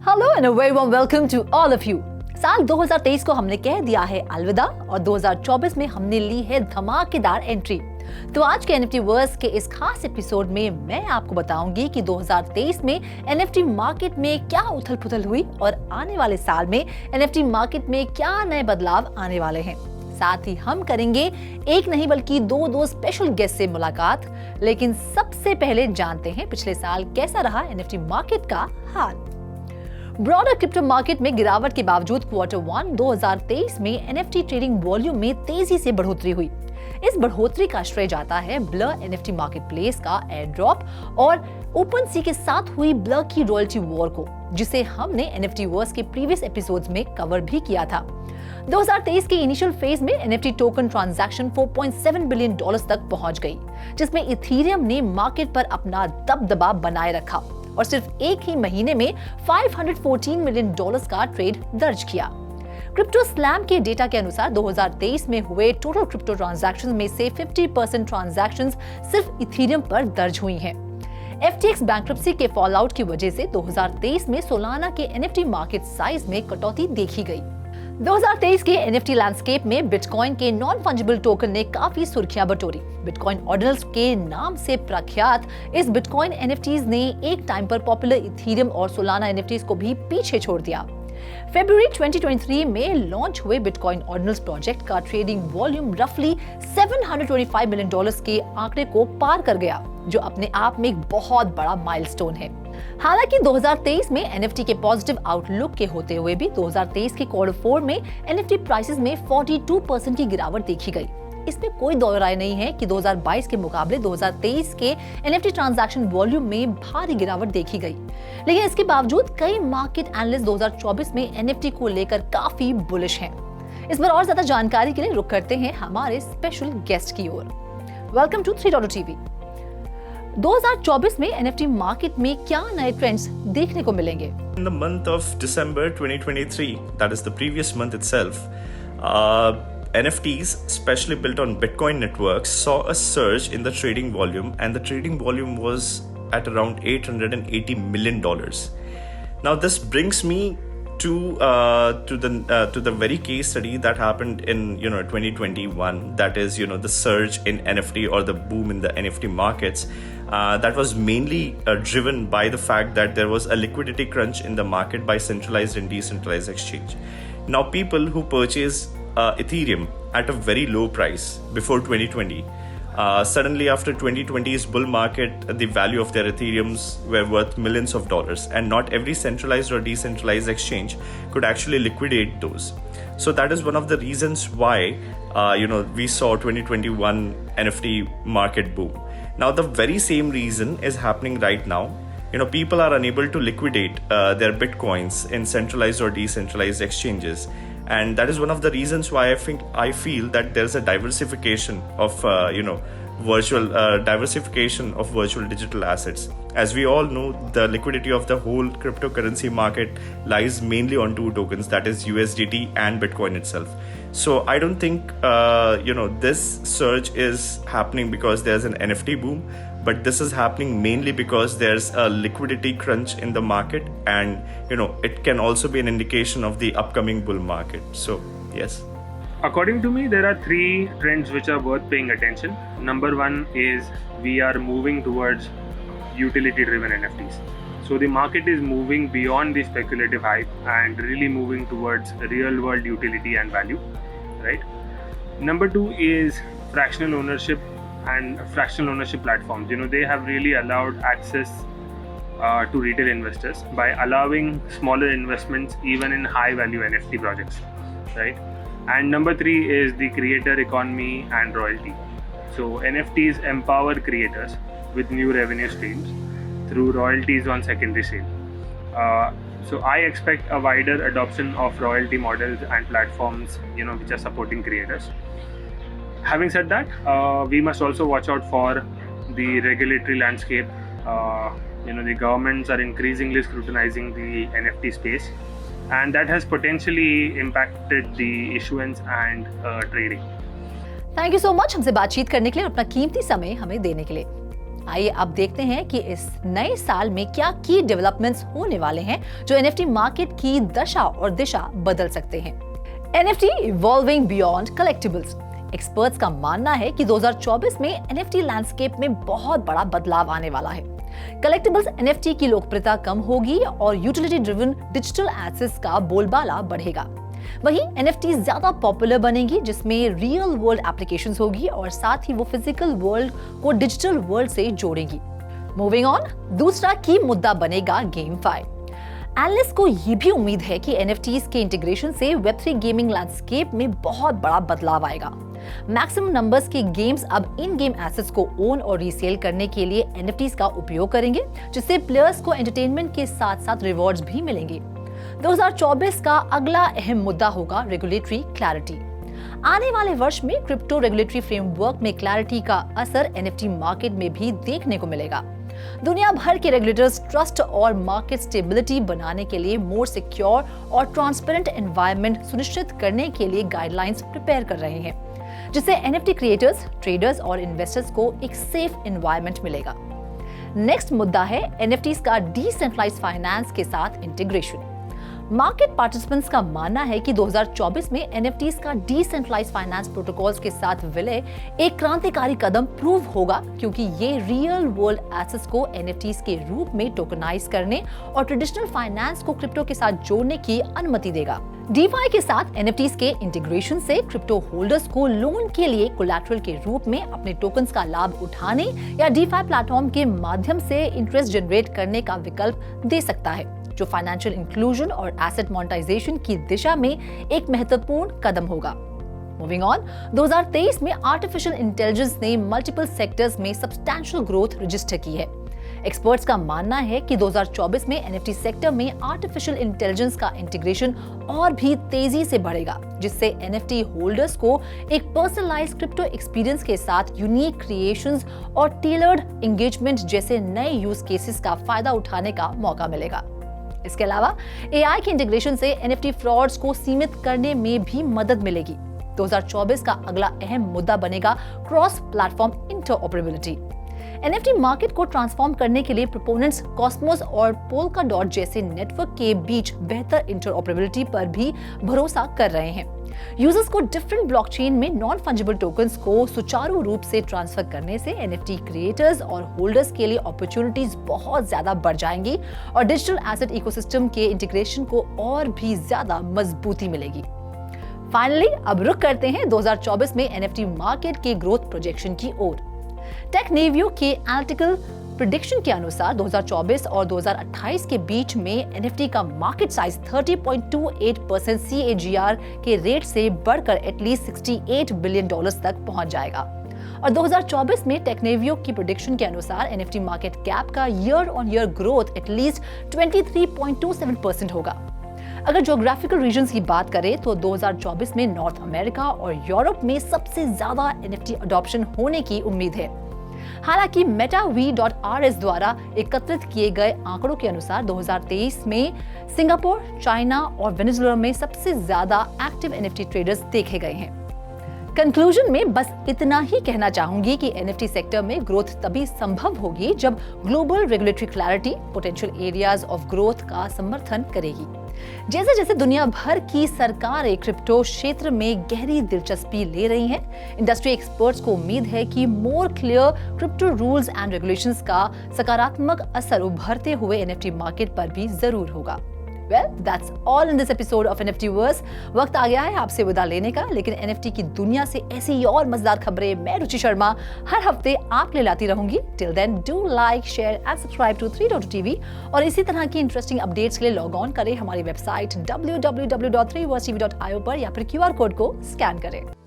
Hello and very warm welcome to all of you. साल 2023 को हमने कह दिया है अलविदा और 2024 में हमने ली है धमाकेदार एंट्री। तो आज के NFT वर्स के इस खास एपिसोड में मैं आपको बताऊंगी कि 2023 में NFT मार्केट में क्या उथल-पुथल हुई और आने वाले साल में NFT मार्केट में क्या नए बदलाव आने वाले हैं। साथ ही हम करेंगे एक नहीं बल्कि दो स्पेशल गेस्ट से मुलाकात। लेकिन सबसे पहले जानते हैं पिछले साल कैसा रहा NFT मार्केट का हाल। ब्रॉडर क्रिप्टो मार्केट में गिरावट के बावजूद Q1 2023 में NFT ट्रेडिंग वॉल्यूम में तेजी से बढ़ोतरी हुई। इस बढ़ोतरी का श्रेय जाता है ब्लर NFT मार्केटप्लेस का एयर ड्रॉप और ओपनसी के साथ हुई ब्लर की रॉयल्टी वॉर को, जिसे हमने NFT वर्स के प्रीवियस एपिसोड्स में कवर भी किया था। 2023 के इनिशियल फेज में NFT टोकन ट्रांजैक्शन $4.7 बिलियन तक पहुंच गई, जिसमें इथेरियम ने मार्केट पर अपना दबदबा बनाए रखा और सिर्फ एक ही महीने में $514 मिलियन का ट्रेड दर्ज किया। क्रिप्टो स्लैम के डेटा के अनुसार 2023 में हुए टोटल क्रिप्टो ट्रांजैक्शंस में से 50% ट्रांजैक्शंस सिर्फ इथेरियम पर दर्ज हुई हैं। FTX बैंक्रप्सी के फॉलआउट की वजह से 2023 में सोलाना के NFT मार्केट साइज में कटौती देखी गई। 2023 के NFT लैंडस्केप में बिटकॉइन के नॉन फंजिबल टोकन ने काफी सुर्खियां बटोरी। बिटकॉइन ऑर्डिनल्स के नाम से प्रख्यात इस बिटकॉइन NFTs ने एक टाइम पर पॉपुलर इथेरियम और सोलाना NFTs को भी पीछे छोड़ दिया। फरवरी 2023 में लॉन्च हुए बिटकॉइन ऑर्डिनल्स प्रोजेक्ट का ट्रेडिंग वॉल्यूम रफली $725 मिलियन के आंकड़े को पार कर गया, जो अपने आप में एक बहुत बड़ा माइलस्टोन है। हालांकि 2023 में NFT के पॉजिटिव आउटलुक के होते हुए भी 2023 के Q4 में NFT प्राइसेस में 42% की गिरावट देखी गई। इसमें कोई दो राय नहीं है कि 2022 के मुकाबले 2023 के NFT ट्रांजैक्शन वॉल्यूम में भारी गिरावट देखी गई। लेकिन इसके बावजूद कई मार्केट एनालिस्ट 2024 में NFT को लेकर काफी बुलिश हैं। इस पर और ज्यादा जानकारी के लिए रुख करते हैं हमारे स्पेशल गेस्ट की ओर। Welcome to 3.TV। 2024 में NFT मार्केट में क्या नए ट्रेंड्स देखने को मिलेंगे? In the month of December 2023, that is the previous month itself, NFTs, especially built on Bitcoin networks, saw a surge in the trading volume, and the trading volume was at around $880 million. Now, this brings me to the very case study that happened in 2021. That is the surge in NFT or the boom in the NFT markets. That was mainly driven by the fact that there was a liquidity crunch in the market by centralized and decentralized exchange. Now, people who purchase Ethereum at a very low price before 2020, suddenly after 2020's bull market, the value of their Ethereums were worth millions of dollars, and not every centralized or decentralized exchange could actually liquidate those. So that is one of the reasons why we saw 2021 NFT market boom. Now the very same reason is happening right now. People are unable to liquidate their bitcoins in centralized or decentralized exchanges. And that is one of the reasons why I feel that there's a diversification of virtual digital assets. As we all know, the liquidity of the whole cryptocurrency market lies mainly on two tokens, that is USDT and Bitcoin itself. So I don't think this surge is happening because there's an NFT boom, but this is happening mainly because there's a liquidity crunch in the market, and it can also be an indication of the upcoming bull market. So yes, according to me, there are three trends which are worth paying attention. Number one is we are moving towards utility driven NFTs. So the market is moving beyond the speculative hype and really moving towards real world utility and value, right? Number two is fractional ownership and fractional ownership platforms. They have really allowed access to retail investors by allowing smaller investments even in high value NFT projects, right? And number three is the creator economy and royalty. So NFTs empower creators with new revenue streams through royalties on secondary sale. So I expect a wider adoption of royalty models and platforms which are supporting creators. Having said that, we must also watch out for the regulatory landscape. The governments are increasingly scrutinizing the NFT space, and that has potentially impacted the issuance and trading. Thank you so much हमसे बातचीत करने के लिए और अपना कीमती समय हमें देने के लिए। आइए अब देखते हैं कि इस नए साल में क्या की डेवलपमेंट्स होने वाले हैं जो एनएफटी मार्केट की दशा और दिशा बदल सकते हैं। NFT evolving beyond collectibles. Experts का मानना है कि 2024 में एनएफटी लैंडस्केप में बहुत बड़ा बदलाव आने वाला है। कलेक्टिबल्स एनएफटी की लोकप्रियता कम होगी और यूटिलिटी ड्रिवन डिजिटल एसेट्स का बोलबाला बढ़ेगा। वहीं एनएफटी ज्यादा पॉपुलर बनेगी, जिसमें रियल वर्ल्ड एप्लीकेशंस होगी और साथ ही वो फिजिकल वर्ल्ड को डिजिटल वर्ल्ड से जोड़ेगी। मूविंग ऑन, दूसरा की मुद्दा बनेगा गेमफाई। एनालिस्ट को ये भी उम्मीद है कि एनएफटीज के इंटीग्रेशन से वेब3 गेमिंग लैंडस्केप में बहुत बड़ा बदलाव आएगा। मैक्सिमम नंबर्स के गेम्स अब इन गेम एसेट्स को ओन और रीसेल करने के लिए एनएफटीज का उपयोग करेंगे, जिससे प्लेयर्स को एंटरटेनमेंट के साथ साथ रिवॉर्ड्स भी मिलेंगे। 2024 का अगला अहम मुद्दा होगा रेगुलेटरी क्लैरिटी। आने वाले वर्ष में क्रिप्टो रेगुलेटरी फ्रेमवर्क में क्लैरिटी का असर एनएफटी मार्केट में भी देखने को मिलेगा। दुनिया भर के रेगुलेटर्स ट्रस्ट और मार्केट स्टेबिलिटी बनाने के लिए मोर सिक्योर और ट्रांसपेरेंट एनवायरनमेंट सुनिश्चित करने के लिए गाइडलाइंस प्रिपेयर कर रहे हैं, जिससे एनएफटी क्रिएटर्स, ट्रेडर्स और इन्वेस्टर्स को एक सेफ एनवायरनमेंट मिलेगा। नेक्स्ट मुद्दा है एनएफटीज का डिसेंट्रलाइज्ड फाइनेंस के साथ इंटीग्रेशन। मार्केट पार्टिसिपेंट्स का मानना है कि 2024 में एनएफटीज का डिसेंट्रलाइज्ड फाइनेंस प्रोटोकॉल्स के साथ विलय एक क्रांतिकारी कदम प्रूव होगा, क्योंकि ये रियल वर्ल्ड एसेट्स को एनएफटीज के रूप में टोकनाइज करने और ट्रेडिशनल फाइनेंस को क्रिप्टो के साथ जोड़ने की अनुमति देगा। डीफाई के साथ एनएफटीज के इंटीग्रेशन से क्रिप्टो होल्डर्स को लोन के लिए कोलैटरल के रूप में अपने टोकन्स का लाभ उठाने या डीफाई प्लेटफॉर्म के माध्यम से इंटरेस्ट जनरेट करने का विकल्प दे सकता है, जो फाइनेंशियल इंक्लूजन और एसेट मोनेटाइजेशन की दिशा में एक महत्वपूर्ण कदम होगा। मूविंग ऑन, 2023 में आर्टिफिशियल इंटेलिजेंस ने मल्टीपल सेक्टर्स में सब्सटैंशियल ग्रोथ रजिस्टर की है। एक्सपर्ट्स का मानना है कि 2024 में एनएफटी सेक्टर में आर्टिफिशियल इंटेलिजेंस का इंटीग्रेशन और भी तेजी से बढ़ेगा, जिससे एनएफटी होल्डर्स को एक पर्सनलाइज्ड क्रिप्टो एक्सपीरियंस के साथ यूनिक क्रिएशंस और टेलर्ड एंगेजमेंट जैसे नए यूज केसेस का फायदा उठाने का मौका मिलेगा। इसके अलावा एआई के इंटीग्रेशन से एनएफटी फ्रॉड्स को सीमित करने में भी मदद मिलेगी। 2024 का अगला अहम मुद्दा बनेगा cross platform interoperability. NFT market को ट्रांसफॉर्म करने के लिए प्रोपोनेंट्स कॉस्मोस और पोल्काडॉट जैसे नेटवर्क के बीच बेहतर इंटरऑपरेबिलिटी पर भी भरोसा कर रहे हैं। यूजर्स को डिफरेंट ब्लॉकचेन में नॉन फंजिबल टोकन्स को सुचारू रूप से ट्रांसफर करने से एनएफटी क्रिएटर्स और होल्डर्स के लिए अपॉर्चुनिटीज बहुत ज्यादा बढ़ जाएंगी और डिजिटल एसेट इकोसिस्टम के इंटीग्रेशन को और भी ज्यादा मजबूती मिलेगी। फाइनली अब रुक करते हैं 2024 में एनएफटी मार्केट के ग्रोथ प्रोजेक्शन की ओर। टेकनेवियो के एनालिटिकल प्रेडिक्शन के अनुसार 2024 और 2028 के बीच में एनएफटी का मार्केट साइज 30.28% CAGR के रेट से बढ़कर एटलीस्ट $68 बिलियन तक पहुंच जाएगा। और 2024 में टेकनेवियो की प्रेडिक्शन के अनुसार एनएफटी मार्केट कैप का year on year growth at least 23.27% होगा। अगर ज्योग्राफिकल रीजन्स की बात करें तो 2024 में नॉर्थ अमेरिका और यूरोप में सबसे ज्यादा एनएफटी अडॉप्शन होने की उम्मीद है। हालांकि MetaV.rs द्वारा एकत्रित किए गए आंकड़ों के अनुसार 2023 में सिंगापुर, चाइना और वेनेजुएला में सबसे ज्यादा एक्टिव एनएफटी ट्रेडर्स देखे गए हैं। कंक्लूजन में बस इतना ही कहना चाहूंगी कि एनएफटी सेक्टर में ग्रोथ तभी संभव होगी जब global regulatory clarity potential areas of growth का समर्थन करेगी। जैसे जैसे दुनिया भर की सरकारें क्रिप्टो क्षेत्र में गहरी दिलचस्पी ले रही हैं, इंडस्ट्री एक्सपर्ट्स को उम्मीद है कि more clear crypto rules and regulations का सकारात्मक असर उभरते हुए एनएफटी मार्केट पर भी जरूर होगा। Well, that's all in this episode of NFTverse. वक्त आ गया है आपसे विदा लेने का, लेकिन NFT की दुनिया से ऐसी और मजेदार खबरें मैं रुचि शर्मा हर हफ्ते आपके लिए लाती रहूंगी। Till then, do like, share and subscribe to 3.TV और इसी तरह की इंटरेस्टिंग अपडेट्स के लिए लॉग ऑन करें हमारी वेबसाइट www.3versetv.io पर या फिर QR कोड को स्कैन करें।